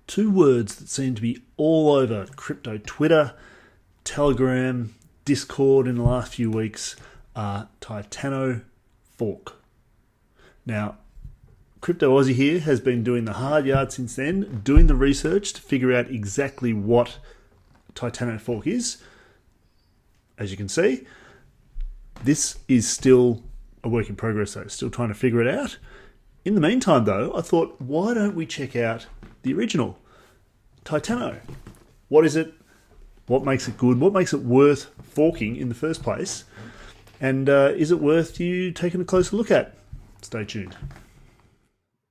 Two words that seem to be all over crypto Twitter, Telegram, Discord in the last few weeks are Titano fork. Now, Crypto Aussie here has been doing the hard yard since then, doing the research to figure out exactly what Titano fork is. As you can see, this is still a work in progress though, still trying to figure it out. In the meantime though, I thought, why don't we check out the original Titano? What is it? What makes it good? What makes it worth forking in the first place? And is it worth you taking a closer look at? Stay tuned.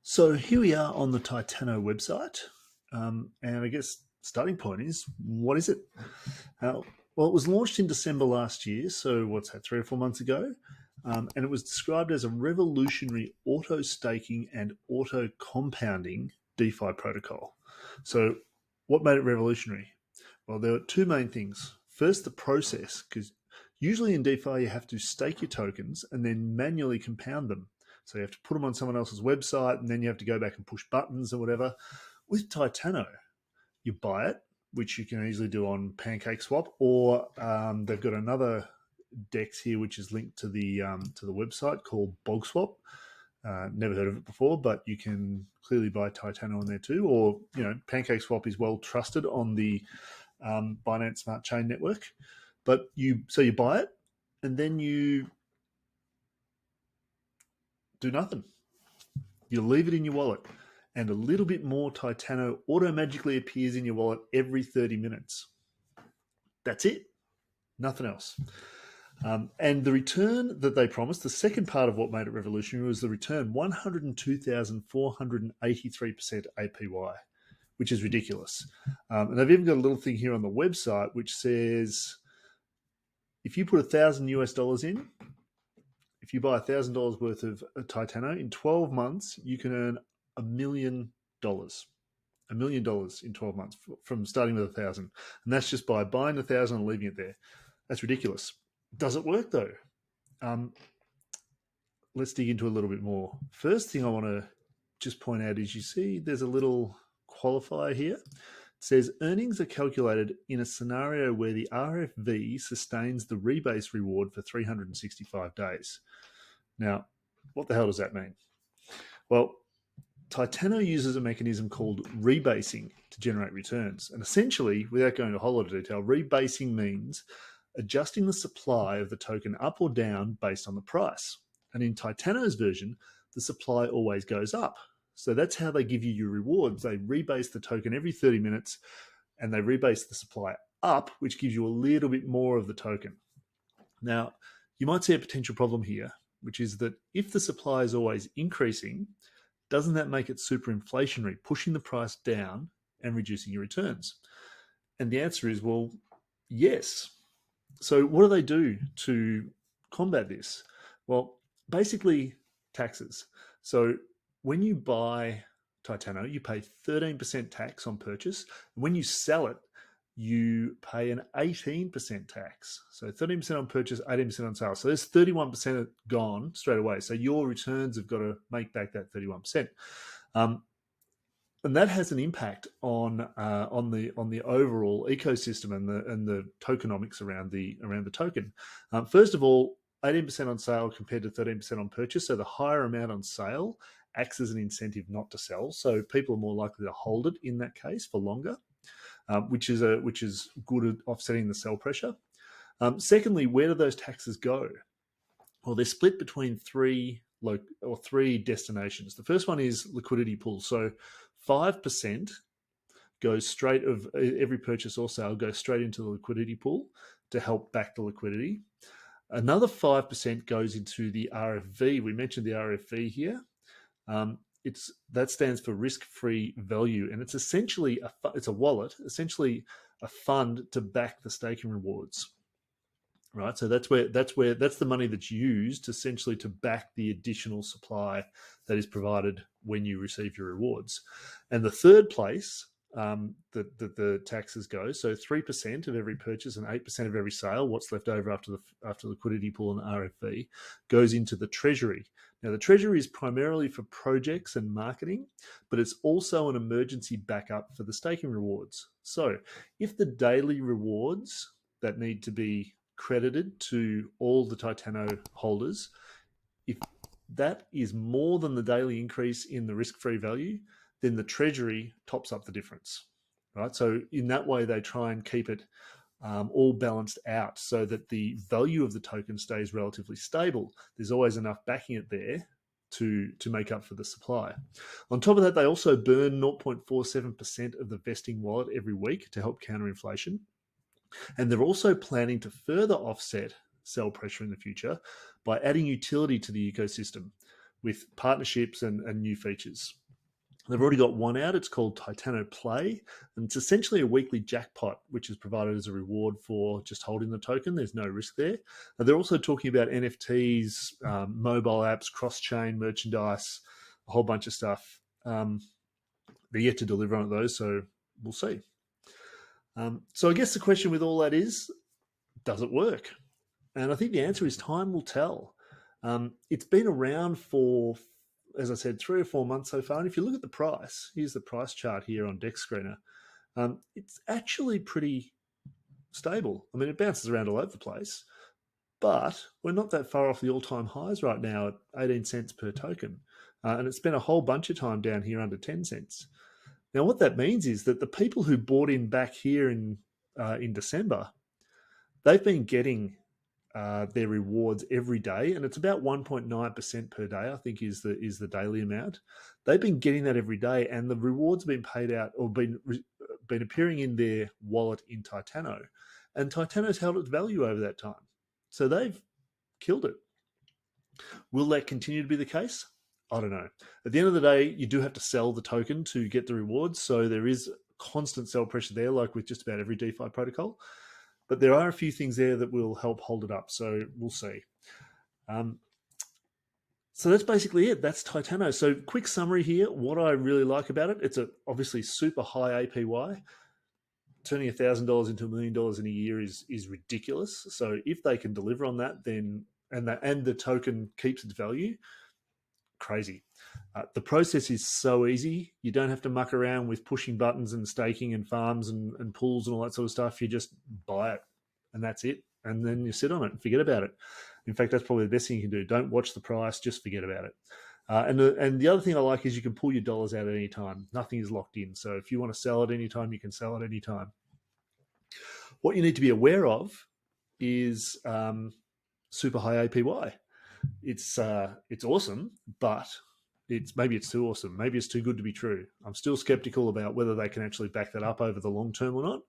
So here we are on the Titano website. And I guess starting point is, what is it? Well, it was launched in December last year. So what's that, 3 or 4 months ago? And it was described as a revolutionary auto staking and auto compounding DeFi protocol. So what made it revolutionary? Well, there were two main things. First, the process, because usually in DeFi, you have to stake your tokens and then manually compound them. So you have to put them on someone else's website and then you have to go back and push buttons or whatever. With Titano, you buy it, which you can easily do on PancakeSwap, or they've got another DEX here, which is linked to the website called BogSwap. Never heard of it before, but you can clearly buy Titano on there too. Or, PancakeSwap is well trusted on the Binance Smart Chain network. But you buy it and then you do nothing. You leave it in your wallet, and a little bit more Titano auto-magically appears in your wallet every 30 minutes. That's it. Nothing else. And the return that they promised, the second part of what made it revolutionary, was the return 102,483% APY, which is ridiculous. And they've even got a little thing here on the website which says, if you put $1,000 in, if you buy $1,000 worth of Titano, in 12 months, you can earn $1 million. $1 million in 12 months from starting with 1,000. And that's just by buying 1,000 and leaving it there. That's ridiculous. Does it work though? Let's dig into a little bit more. First thing I want to just point out is, you see there's a little qualifier here. It says earnings are calculated in a scenario where the RFV sustains the rebase reward for 365 days. Now, what the hell does that mean? Well, Titano uses a mechanism called rebasing to generate returns. And essentially, without going into a whole lot of detail, rebasing means adjusting the supply of the token up or down based on the price. And in Titano's version, the supply always goes up. So that's how they give you your rewards. They rebase the token every 30 minutes and they rebase the supply up, which gives you a little bit more of the token. Now, you might see a potential problem here, which is that if the supply is always increasing, doesn't that make it super inflationary, pushing the price down and reducing your returns? And the answer is, well, yes. So what do they do to combat this? Well, basically taxes. So when you buy Titano, you pay 13% tax on purchase. When you sell it, you pay an 18% tax. So 13% on purchase, 18% on sale. So there's 31% gone straight away. So your returns have got to make back that 31%. And that has an impact on the overall ecosystem and the tokenomics around the token. First of all, 18% on sale compared to 13% on purchase. So the higher amount on sale acts as an incentive not to sell. So people are more likely to hold it in that case for longer, which is good at offsetting the sell pressure. Secondly, where do those taxes go? Well, they're split between three destinations. The first one is liquidity pool. So 5% goes straight of every purchase or sale goes straight into the liquidity pool to help back the liquidity. Another 5% goes into the RFV. We mentioned the RFV here. That stands for risk-free value, and it's essentially it's a wallet, essentially a fund to back the staking rewards. Right, so that's the money that's used essentially to back the additional supply that is provided when you receive your rewards. And the third place that the taxes go. So 3% of every purchase and 8% of every sale, what's left over after liquidity pool and RFV, goes into the Treasury. Now, the Treasury is primarily for projects and marketing, but it's also an emergency backup for the staking rewards. So if the daily rewards that need to be credited to all the Titano holders, if that is more than the daily increase in the risk-free value, then the Treasury tops up the difference, right? So in that way, they try and keep it all balanced out so that the value of the token stays relatively stable. There's always enough backing it there to make up for the supply. On top of that, they also burn 0.47% of the vesting wallet every week to help counter inflation. And they're also planning to further offset sell pressure in the future by adding utility to the ecosystem with partnerships and new features. They've already got one out. It's called Titano Play, and it's essentially a weekly jackpot, which is provided as a reward for just holding the token. There's no risk there. And they're also talking about NFTs, mobile apps, cross-chain merchandise, a whole bunch of stuff. They're yet to deliver on those, so we'll see. So I guess the question with all that is, does it work? And I think the answer is time will tell. It's been around for, as I said, 3 or 4 months so far. And if you look at the price, here's the price chart here on Deck Screener. It's actually pretty stable. I mean, it bounces around all over the place, but we're not that far off the all-time highs right now at 18 cents per token. And it's spent a whole bunch of time down here under 10 cents. Now, what that means is that the people who bought in back here in December, they've been getting their rewards every day, and it's about 1.9% per day, I think, is the daily amount. They've been getting that every day, and the rewards have been paid out or been appearing in their wallet in Titano, and Titano's held its value over that time. So they've killed it. Will that continue to be the case? I don't know. At the end of the day, you do have to sell the token to get the rewards, so there is constant sell pressure there, like with just about every DeFi protocol. But there are a few things there that will help hold it up, so we'll see. So that's basically it. That's Titano. So quick summary here. What I really like about it, it's a obviously super high APY. Turning $1,000 into $1 million in a year is ridiculous. So if they can deliver on that, then and the token keeps its value, crazy. The process is so easy. You don't have to muck around with pushing buttons and staking and farms and pools and all that sort of stuff. You just buy it and that's it. And then you sit on it and forget about it. In fact, that's probably the best thing you can do. Don't watch the price, just forget about it. And the other thing I like is you can pull your dollars out at any time. Nothing is locked in. So if you want to sell at any time, you can sell at any time. What you need to be aware of is super high APY. It's awesome, but maybe it's too awesome. Maybe it's too good to be true. I'm still skeptical about whether they can actually back that up over the long term or not.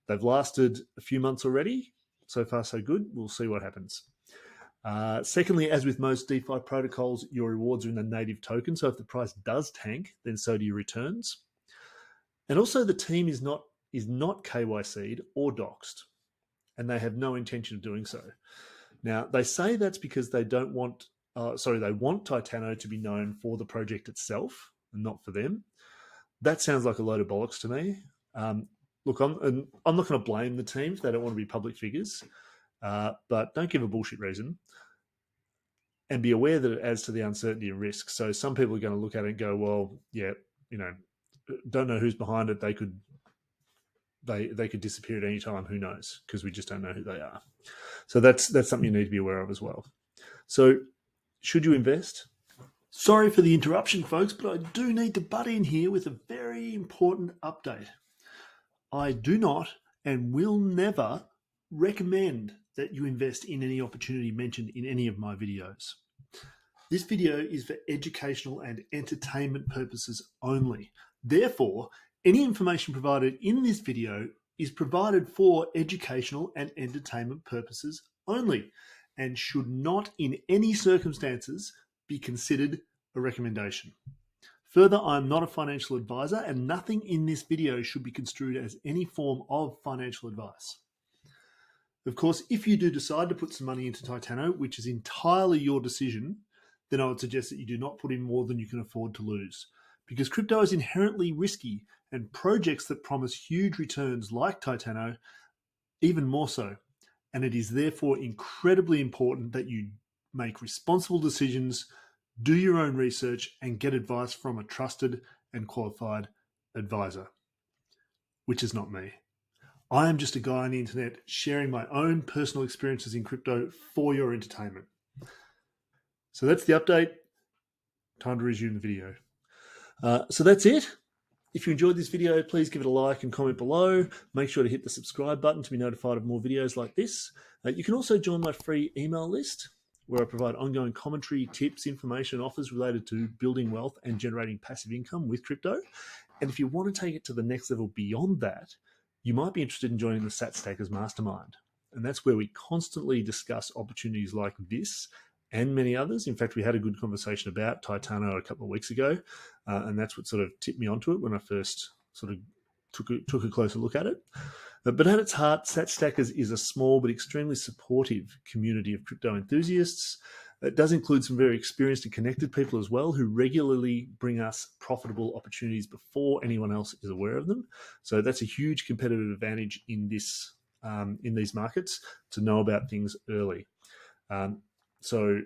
They've lasted a few months already. So far, so good. We'll see what happens. Secondly, as with most DeFi protocols, your rewards are in the native token. So if the price does tank, then so do your returns. And also the team is not KYC'd or doxed, and they have no intention of doing so. Now, they say that's because they don't want, they want Titano to be known for the project itself and not for them. That sounds like a load of bollocks to me. Look, I'm not going to blame the team if they don't want to be public figures, but don't give a bullshit reason. And be aware that it adds to the uncertainty and risk. So some people are going to look at it and go, well, yeah, don't know who's behind it. They could disappear at any time. Who knows? Because we just don't know who they are. So that's something you need to be aware of as well. So should you invest? Sorry for the interruption, folks, but I do need to butt in here with a very important update. I do not and will never recommend that you invest in any opportunity mentioned in any of my videos. This video is for educational and entertainment purposes only. Therefore, any information provided in this video is provided for educational and entertainment purposes only and should not in any circumstances be considered a recommendation. Further, I am not a financial advisor and nothing in this video should be construed as any form of financial advice. Of course, if you do decide to put some money into Titano, which is entirely your decision, then I would suggest that you do not put in more than you can afford to lose. because crypto is inherently risky, and projects that promise huge returns like Titano, even more so. And it is therefore incredibly important that you make responsible decisions, do your own research, and get advice from a trusted and qualified advisor, which is not me. I am just a guy on the internet sharing my own personal experiences in crypto for your entertainment. So that's the update. Time to resume the video. So that's it. If you enjoyed this video, please give it a like and comment below. Make sure to hit the subscribe button to be notified of more videos like this. You can also join my free email list, where I provide ongoing commentary, tips, information, and offers related to building wealth and generating passive income with crypto. And if you want to take it to the next level beyond that, you might be interested in joining the Sat Stackers Mastermind. And that's where we constantly discuss opportunities like this and many others. In fact, we had a good conversation about Titano a couple of weeks ago, and that's what sort of tipped me onto it when I first sort of took a closer look at it. But at its heart, Sat Stackers is a small but extremely supportive community of crypto enthusiasts. It does include some very experienced and connected people as well, who regularly bring us profitable opportunities before anyone else is aware of them. So that's a huge competitive advantage in these markets, to know about things early. So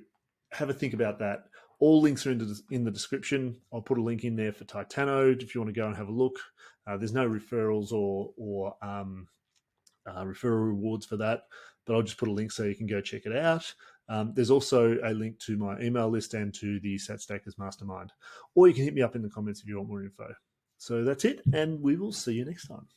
have a think about that. All links are in the description. I'll put a link in there for Titano if you want to go and have a look. There's no referrals or referral rewards for that, but I'll just put a link so you can go check it out. There's also a link to my email list and to the Sat Stackers Mastermind. Or you can hit me up in the comments if you want more info. So that's it, and we will see you next time.